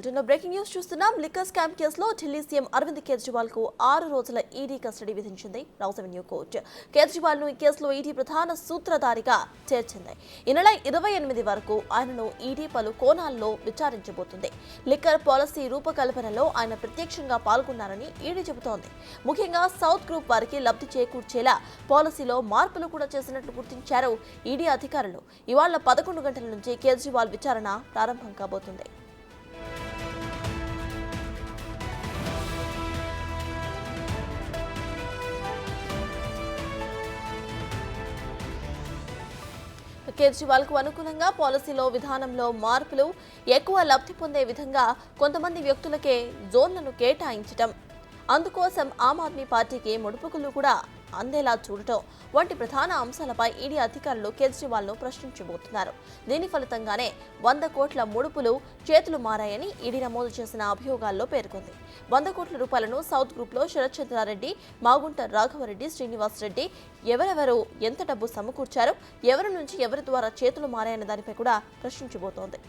బులెటిన్లో breaking news చూస్తున్నాం. Liquor scam కేసులో ఢిల్లీ సీఎం అరవింద్ కేజ్రీవాల్ కు 6 రోజుల ఈడీ కస్టడీ విధించింది రౌస్ అవెన్యూ కోర్టు. కేజ్రీవాల్ ను ఈ కేసులో ఈడీ ప్రధాన సూత్రధారిగా చేర్చింది. ఈ నెల 28 వరకు ఆయనను ఈడీ పలు కోణాల్లో విచారించబోతుంది. లిక్కర్ పాలసీ రూపకల్పనలో ఆయన ప్రత్యక్షంగా పాల్గొన్నారని ఈడీ చెబుతోంది. ముఖ్యంగా సౌత్ గ్రూప్ వారికి లబ్ధి చేకూర్చేలా పాలసీలో మార్పులు కూడా చేసినట్లు గుర్తించారు ఈడీ అధికారులు. ఇవాళ 11 గంటల నుంచి కేజ్రీవాల్ విచారణ ప్రారంభం కాబోతుంది. కేజ్రీవాల్ కు అనుకూలంగా పాలసీలో విధానంలో మార్పులు, ఎక్కువ లబ్ధి పొందే విధంగా కొంతమంది వ్యక్తులకే జోన్లను కేటాయించడం, అందుకోసం ఆమ్ ఆద్మీ పార్టీకి ముడుపుకులు కూడా అందేలా చూడటం వంటి ప్రధాన అంశాలపై ఈడీ అధికారులు కేజ్రీవాల్ ను ప్రశ్నించబోతున్నారు. దీని ఫలితంగానే 100 కోట్ల ముడుపులు చేతులు మారాయని ఈడీ నమోదు చేసిన అభియోగాల్లో పేర్కొంది. 100 కోట్ల రూపాయలను సౌత్ గ్రూప్ లో శరత్ చంద్రారెడ్డి, మాగుంట రాఘవరెడ్డి, శ్రీనివాస్ రెడ్డి ఎవరెవరు ఎంత డబ్బు సమకూర్చారు, ఎవరి నుంచి ఎవరి ద్వారా చేతులు మారాయన్న దానిపై కూడా ప్రశ్నించబోతోంది.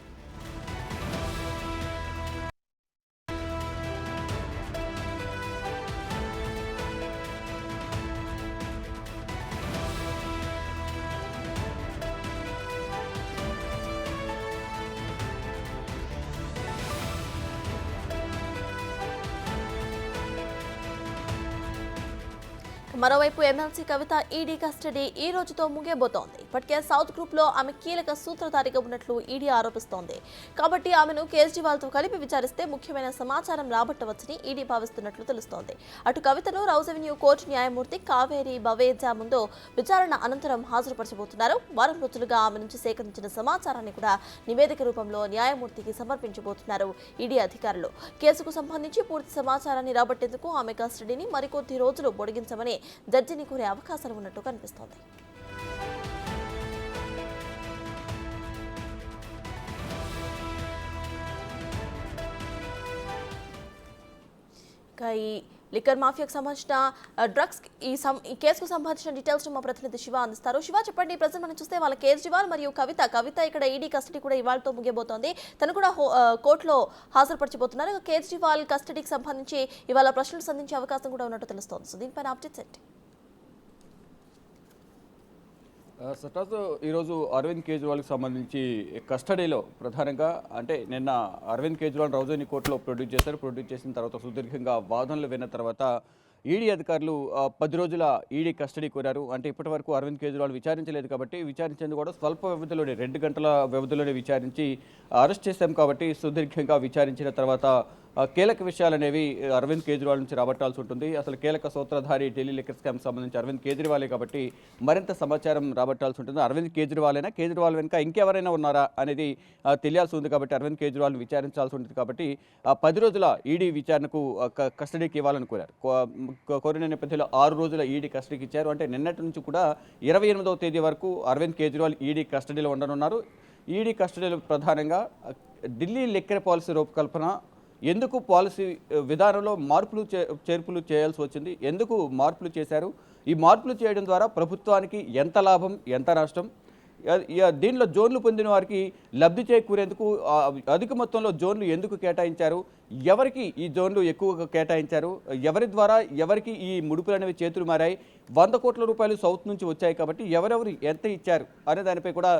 మరోవైపు ఎమ్మెల్సీ కవిత ఈడీ కస్టడీ ఈ రోజుతో ముగియబోతోంది. ఇప్పటికే సౌత్ గ్రూప్ లో ఆమె కీలక సూత్రధారిగా ఉన్నట్లు ఈడీ ఆరోపిస్తోంది. కాబట్టి ఆమెను కేజ్రీవాల్ తో కలిపి విచారిస్తే ముఖ్యమైన సమాచారం రాబట్టవచ్చని ఈడీ భావిస్తున్నట్లు తెలుస్తోంది. అటు కవితను రౌస్ అవెన్యూ కోర్టు న్యాయమూర్తి కావేరి బవేజా ముందు విచారణ అనంతరం హాజరుపరచబోతున్నారు. వారం రోజులుగా ఆమె నుంచి సేకరించిన సమాచారాన్ని కూడా నివేదిక రూపంలో న్యాయమూర్తికి సమర్పించబోతున్నారు ఈడీ అధికారులు. కేసుకు సంబంధించి పూర్తి సమాచారాన్ని రాబట్టేందుకు ఆమె కస్టడీని మరికొద్ది రోజులు పొడిగించమని జడ్జిని కోరే అవకాశాలు ఉన్నట్టు కనిపిస్తోంది. ఈ లిక్కర్ మాఫియాకు సంబంధించిన డ్రగ్స్ ఈ కేసుకు సంబంధించిన డీటెయిల్స్ మా ప్రతినిధి శివ అందిస్తారు. శివ, చెప్పండి. ప్రజెంట్ మనం చూస్తే వాళ్ళ కేజ్రీవాల్ మరియు కవిత ఇక్కడ ఈడీ కస్టడీ కూడా ఇవాళతో ముగియబోతోంది. తను కూడా కోర్టులో హాజరుపరచబోతున్నారు. కేజ్రీవాల్ కస్టడీకి సంబంధించి ఇవాళ ప్రశ్నలు సంధించే అవకాశం కూడా ఉన్నట్టు తెలుస్తోంది. సో దీనిపైన అప్డేట్స్ ఏంటి? సటాజ్ ఈరోజు అరవింద్ కేజ్రీవాల్కి సంబంధించి కస్టడీలో ప్రధానంగా అంటే నిన్న అరవింద్ కేజ్రీవాల్ రౌస్ అవెన్యూ కోర్టులో ప్రొడ్యూస్ చేశారు. ప్రొడ్యూస్ చేసిన తర్వాత సుదీర్ఘంగా వాదనలు విన్న తర్వాత ఈడీ అధికారులు 10 రోజుల ఈడీ కస్టడీ కోరారు. అంటే ఇప్పటి వరకు అరవింద్ కేజ్రీవాల్ విచారించలేదు కాబట్టి విచారించేందుకు కూడా స్వల్ప వ్యవధిలోనే 2 గంటల వ్యవధిలోనే విచారించి అరెస్ట్ చేశాం కాబట్టి సుదీర్ఘంగా విచారించిన తర్వాత కీలక విషయాలు అనేవి అరవింద్ కేజ్రీవాల్ నుంచి రాబట్టాల్సి ఉంటుంది. అసలు కీలక సూత్రధారి ఢిల్లీ లిక్కర్ స్కామ్ సంబంధించి అరవింద్ కేజ్రీవాలే కాబట్టి మరింత సమాచారం రాబట్టాల్సి ఉంటుంది. అరవింద్ కేజ్రీవాలేనా, కేజ్రీవాల్ వెనుక ఇంకెవరైనా ఉన్నారా అనేది తెలియాల్సి ఉంది కాబట్టి అరవింద్ కేజ్రీవాల్ని విచారించాల్సి ఉంటుంది కాబట్టి 10 రోజుల ఈడీ విచారణకు కస్టడీకి ఇవ్వాలని కోరిన నేపథ్యంలో 6 రోజుల ఈడీ కస్టడీకి ఇచ్చారు. అంటే నిన్నటి నుంచి కూడా 28వ తేదీ వరకు అరవింద్ కేజ్రీవాల్ ఈడీ కస్టడీలో ఉండనున్నారు. ఈడీ కస్టడీలో ప్రధానంగా ఢిల్లీ లిక్కర్ పాలసీ రూపకల్పన, ఎందుకు పాలసీ విధానంలో మార్పులు చేర్పులు చేయాల్సి వచ్చింది, ఎందుకు మార్పులు చేశారు, ఈ మార్పులు చేయడం ద్వారా ప్రభుత్వానికి ఎంత లాభం ఎంత నష్టం, దీనిలో జోన్లు పొందిన వారికి లబ్ధి చేకూరేందుకు అధిక మొత్తంలో జోన్లు ఎందుకు కేటాయించారు, ఎవరికి ఈ జోన్లు ఎక్కువగా కేటాయించారు, ఎవరి ద్వారా ఎవరికి ఈ ముడుపులు అనేవి చేతులు మారాయి, 100 కోట్ల రూపాయలు సౌత్ నుంచి వచ్చాయి కాబట్టి ఎవరెవరు ఎంత ఇచ్చారు అనే దానిపై కూడా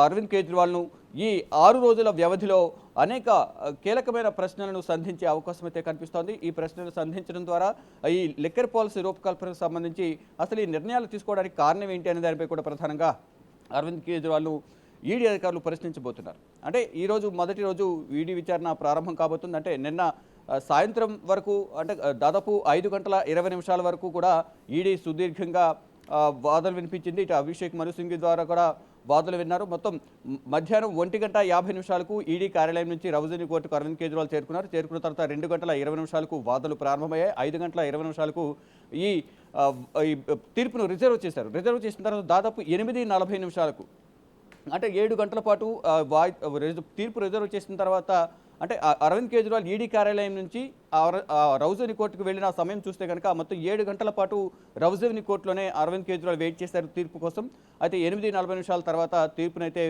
అరవింద్ కేజ్రీవాల్ను ఈ 6 రోజుల వ్యవధిలో అనేక కీలకమైన ప్రశ్నలను సంధించే అవకాశం అయితే కనిపిస్తోంది. ఈ ప్రశ్నలు సంధించడం ద్వారా ఈ లిక్కర్ పాలసీ రూపకల్పనకు సంబంధించి అసలు ఈ నిర్ణయాలు తీసుకోవడానికి కారణం ఏంటి అనే దానిపై కూడా ప్రధానంగా అరవింద్ కేజ్రీవాల్ను ఈడీ అధికారులు ప్రశ్నించబోతున్నారు. అంటే ఈరోజు మొదటి రోజు ఈడీ విచారణ ప్రారంభం కాబోతుంది. అంటే నిన్న సాయంత్రం వరకు అంటే దాదాపు 5 గంటల 20 నిమిషాల వరకు కూడా ఈడీ సుదీర్ఘంగా వాదనలు వినిపించింది. ఇటు అభిషేక్ మను సింఘ్వి ద్వారా కూడా వాదనలు విన్నారు. మొత్తం మధ్యాహ్నం 1 గంట 50 నిమిషాలకు ఈడీ కార్యాలయం నుంచి రౌస్ అవెన్యూ కోర్టుకు అరవింద్ కేజ్రీవాల్ చేరుకున్నారు. చేరుకున్న తర్వాత 2 గంటల 20 నిమిషాలకు వాదనలు ప్రారంభమయ్యాయి. 5 గంటల 20 నిమిషాలకు ఈ తీర్పును రిజర్వ్ చేశారు. రిజర్వ్ చేసిన తర్వాత దాదాపు 8:40 నిమిషాలకు అంటే 7 గంటల పాటు తీర్పు రిజర్వ్ చేసిన తర్వాత అంటే అరవింద్ కేజ్రీవాల్ ఈడీ కార్యాలయం నుంచి రౌస్ అవెన్యూ కోర్టుకు వెళ్ళిన సమయం చూస్తే కనుక మొత్తం 7 గంటల పాటు రౌస్ అవెన్యూ కోర్టులోనే అరవింద్ కేజ్రీవాల్ వెయిట్ చేశారు తీర్పు కోసం. అయితే 8:40 నిమిషాల తర్వాత తీర్పునైతే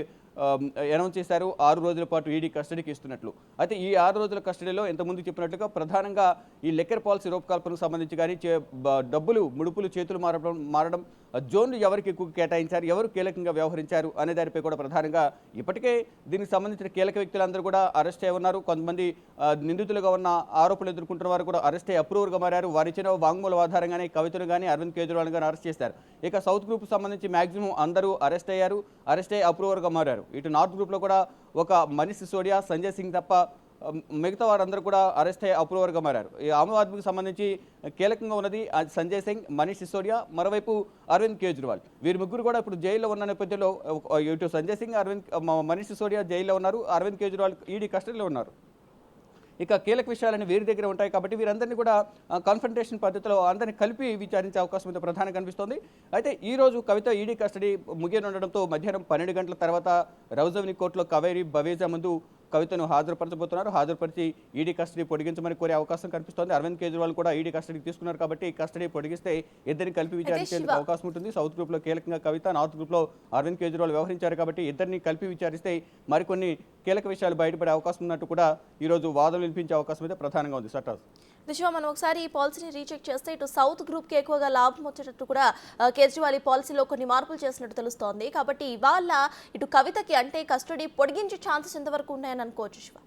అనౌన్స్ చేశారు 6 రోజుల పాటు ఈడీ కస్టడీకి ఇస్తున్నట్లు. అయితే ఈ 6 రోజుల కస్టడీలో ఇంతకుముందు చెప్పినట్లుగా ప్రధానంగా ఈ లిక్కర్ పాలసీ రూపకల్పనకు సంబంధించి కానీ డబ్బులు ముడుపులు చేతులు మారడం జోన్లు ఎవరికి ఎక్కువ కేటాయించారు, ఎవరు కీలకంగా వ్యవహరించారు అనే దానిపై కూడా ప్రధానంగా ఇప్పటికే దీనికి సంబంధించిన కీలక వ్యక్తులందరూ కూడా అరెస్ట్ అయి ఉన్నారు. కొంతమంది నిందితులుగా ఉన్న ఆరోపణలు ఎదుర్కొంటున్న వారు కూడా అరెస్ట్ అయ్యి అప్రూవర్గా మారారు. వారిచ్చిన వాంగ్మూల ఆధారంగానే కవితను కానీ అరవింద్ కేజ్రీవాల్ గాని అరెస్ట్ చేశారు. ఇక సౌత్ గ్రూప్ సంబంధించి మాక్సిమం అందరూ అరెస్ట్ అయ్యారు, అరెస్ట్ అయ్యి అప్రూవర్గా మారారు. ఇటు నార్త్ గ్రూప్లో కూడా ఒక మనీష్ సిసోడియా, సంజయ్ సింగ్ తప్ప మిగతా వారందరూ కూడా అరెస్ట్ అయ్యి అప్రూవర్గా మారారు. ఈ ఆమ్ ఆద్మీకి సంబంధించి కీలకంగా ఉన్నది సంజయ్ సింగ్, మనీష్ సిసోడియా, మరోవైపు అరవింద్ కేజ్రీవాల్. వీరి ముగ్గురు కూడా ఇప్పుడు జైల్లో ఉన్న నేపథ్యంలో ఇటు సంజయ్ సింగ్, మనీష్ సిసోడియా జైల్లో ఉన్నారు, అరవింద్ కేజ్రీవాల్ ఈడీ కస్టడీలో ఉన్నారు. ఇక కీలక విషయాలని వీరి దగ్గర ఉంటాయి కాబట్టి వీరందరినీ కూడా కాన్ఫ్రంటేషన్ పద్ధతిలో అందరినీ కలిపి విచారించే అవకాశం అయితే ప్రధానంగా కనిపిస్తోంది. అయితే ఈ రోజు కవిత ఈడీ కస్టడీ ముగియనుండడంతో మధ్యాహ్నం 12 గంటల తర్వాత రౌజవని కోర్టులో కవేరి బవేజా ముందు కవితను హాజరుపరచబోతున్నారు. హాజరుపరిచి ఈడీ కస్టడీ పొడిగించమని కోరే అవకాశం కనిపిస్తోంది. అరవింద్ కేజ్రీవాల్ కూడా ఈడీ కస్టడీకి తీసుకున్నారు కాబట్టి కస్టడీ పొడిగిస్తే ఇద్దరిని కలిపి విచారించేందుకు అవకాశం ఉంటుంది. సౌత్ గ్రూప్లో కీలకంగా కవిత, నార్త్ గ్రూప్లో అరవింద్ కేజ్రీవాల్ వ్యవహరించారు కాబట్టి ఇద్దరిని కలిపి విచారిస్తే మరికొన్ని కీలక విషయాలు బయటపడే అవకాశం ఉన్నట్టు కూడా ఈరోజు వాదనలు వినిపించే అవకాశం అయితే ప్రధానంగా ఉంది. సట్టాస్ విశ్వ, మనం ఒకసారి ఈ పాలసీని రీచెక్ చేస్తే ఇటు సౌత్ గ్రూప్కి ఎక్కువగా లాభం వచ్చేటట్టు కూడా కేజ్రీవాల్ ఈ పాలసీలో కొన్ని మార్పులు చేసినట్టు తెలుస్తోంది. కాబట్టి ఇవాళ ఇటు కవితకి అంటే కస్టడీ పొడిగించే ఛాన్సెస్ ఎంతవరకు ఉన్నాయని అనుకోవచ్చు శివ?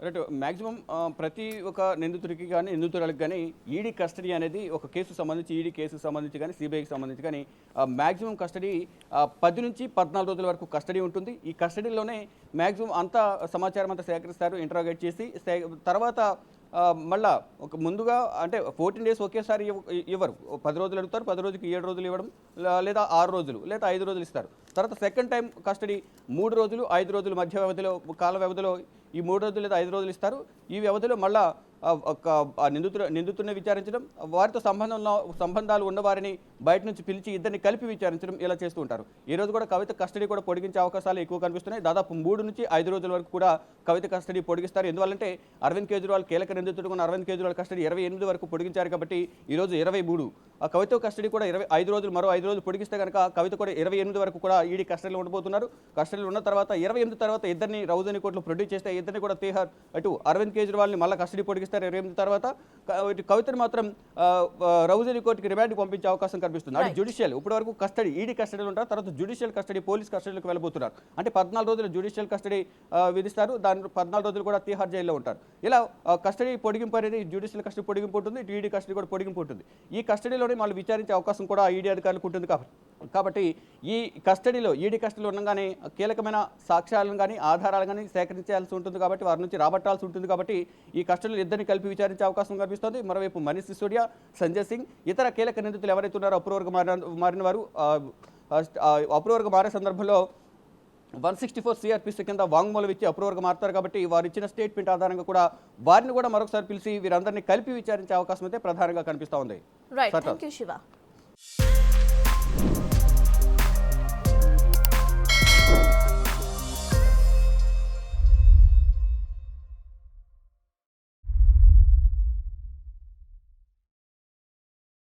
రైట్, మ్యాక్సిమం ప్రతి ఒక్క నిందితుడికి కానీ నిందితురాలకు కానీ ఈడీ కస్టడీ అనేది ఒక కేసుకు సంబంధించి ఈడీ కేసుకు సంబంధించి కానీ సిబిఐకి సంబంధించి కానీ మ్యాక్సిమం కస్టడీ 10 నుంచి 14 రోజుల వరకు కస్టడీ ఉంటుంది. ఈ కస్టడీలోనే మ్యాక్సిమం అంతా సమాచారం అంతా సేకరిస్తారు, ఇంటరాగేట్ చేసి తర్వాత మళ్ళా ఒక ముందుగా అంటే 14 డేస్ ఒకేసారి ఇవ్వరు. 10 రోజులు అడుగుతారు, 10 రోజులకి 7 రోజులు ఇవ్వడం, లేదా 6 రోజులు లేదా 5 రోజులు ఇస్తారు. తర్వాత సెకండ్ టైం కస్టడీ 3 రోజులు 5 రోజుల మధ్య వ్యవధిలో కాల వ్యవధిలో ఈ 3 రోజులు లేదా 5 రోజులు ఇస్తారు. ఈ వ్యవధిలో మళ్ళా నిందితుడిని విచారించడం, వారితో సంబంధాలు ఉన్నవారిని బయట నుంచి పిలిచి ఇద్దరిని కలిపి విచారించడం ఇలా చేస్తూ ఉంటారు. ఈ రోజు కూడా కవిత కస్టడీ కూడా పొడిగించే అవకాశాలు ఎక్కువ కనిపిస్తున్నాయి. దాదాపు 3 నుంచి 5 రోజుల వరకు కూడా కవిత కస్టడీ పొడిగిస్తారు. ఎందువల్లంటే అరవింద్ కేజ్రీవాల్ కీలక నిందితుడు ఉన్న అరవింద్ కేజ్రీవాల్ కస్టడీ 28 వరకు పొడిగించారు కాబట్టి ఈరోజు 23. ఆ కవిత కస్టడీ కూడా 25 రోజులు, మరో 5 రోజులు పొడిగిస్తే కనుక కవిత కూడా 28 వరకు కూడా ఈడీ కస్టడీలో ఉండబోతున్నారు. కస్టడీలో ఉన్న తర్వాత 28 తర్వాత ఇద్దరిని రౌజని కోర్టులో ప్రొడ్యూస్ చేస్తే ఇద్దరిని కూడా తీహార్ అటు అరవింద్ కేజ్రీవాల్ని మళ్ళీ కస్టడీ పొడిగిస్తారు 28 తర్వాత. కవితను మాత్రం రౌజని కోర్టుకి రిమాండ్కి పంపించే అవకాశం కనిపిస్తుంది. అది జ్యుడిషియల్ ఇప్పటి వరకు కస్టడీ ఈడీ కస్టడీలో ఉంటారు, తర్వాత జ్యుడిషియల్ కస్టడీ పోలీస్ కస్టడీలోకి వెళ్ళబోతున్నారు. అంటే 14 రోజులు జ్యుడిషియల్ కస్టడీ విధిస్తారు, దాని 14 రోజులు కూడా తీహార్ జైల్లో ఉంటారు. ఇలా కస్టడీ పొడిగింపు అనేది జ్యుడిషియల్ కస్టడీ పొడిగింపు ఉంటుంది, ఈడీ కస్టడీ కూడా పొడిగింపు ఉంటుంది. ఈ కస్టడీలోనే మళ్ళీ విచారించే అవకాశం కూడా ఈడీ అధికారులకు ఉంటుంది. కాబట్టి ఈ కస్టడీలో ఈడీ కస్టడీలో ఉండగానే కీలకమైన సాక్ష్యాలను కానీ ఆధారాలు కానీ సేకరించాల్సి ఉంటుంది కాబట్టి వారి నుంచి రాబట్టాల్సి ఉంటుంది కాబట్టి ఈ కస్టడీలో ఇద్దరిని కలిపి విచారించే అవకాశం కనిపిస్తుంది. మరోవైపు మనీష్ సిసోడియా, సంజయ్ సింగ్, ఇతర కీలక నిందితులు ఎవరైతే ఉన్నారో అప్రూవర్గా మారిన వారు అప్రూవర్గా మారే సందర్భంలో 164 సిఆర్పిసి కింద వాంగ్మూలం ఇచ్చి అప్రూవర్గా మారుతారు కాబట్టి వారు ఇచ్చిన స్టేట్మెంట్ ఆధారంగా కూడా వారిని కూడా మరొకసారి పిలిచి వీరందరినీ కలిపి విచారించే అవకాశం అయితే ప్రధానంగా కనిపిస్తూ ఉంది. Right, thank you Shiva.